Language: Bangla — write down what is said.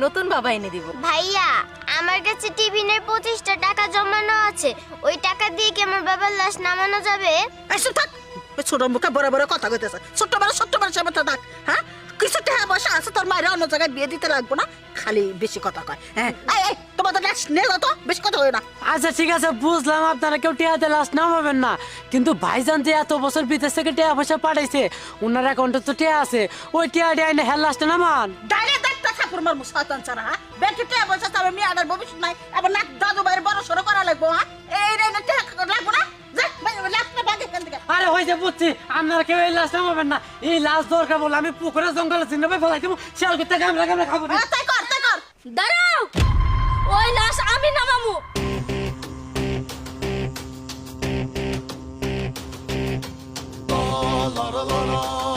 নতুন বাবা এনে দিব। ভাইয়া আমার কাছে টিফিনের 25টা টাকা জমানো আছে, ওই টাকা দিয়ে কি আমার বাবার লাশ নামানো যাবে? এসব থাক, ছোট মুখে বড় বড় কথা কইতেছে। ছোট্ট মানুষের মতো থাক। হ্যাঁ, কিছু টাকা পয়সা আছে তোর মায়ের অন্য জায়গায় বিয়ে দিতে লাগবো না, খালি বেশি কথা কয়। হ্যাঁ, এই তোমাদের লাশ নিয়ে যাও তো, বেশি কথা হয় না। আচ্ছা ঠিক আছে, বুঝলাম আপনারা কেউ টিয়াতে লাশ নামাবেন না, কিন্তু ভাইজান যে এত বছর বিদেশ থেকে টিয়া পয়সা পাঠাইছে, ওনার অ্যাকাউন্টে তো টিয়া আছে, ওই টিয়া এনে হেল লাশটা নামান। ডাইরেক্ট একটা ঠাকুর মার মুসাতন ছাড়া। হ্যাঁ, ব্যাংকে টাকা পয়সা তবে মেয়েদের ভবিষ্যৎ নাই, আবার না দাদু ভাইয়ের বড় সড়ো করা লাগবো। হ্যাঁ, এই রে টাকা লাগবো না, লাশটা বাগে এখান থেকে। আরে হয়েছে বুঝছি, আপনারা কেউ এই লাশ নামাবেন না। এই লাশ দরকার বলে আমি পুকুরে জঙ্গলে চিহ্ন ফেলাই দেবো, শিয়াল করতে কামড়া কামড়া খাবো না। তাই কর, তাই কর। দাঁড়াও, ওই লাশ আমি নামামু। la la la la la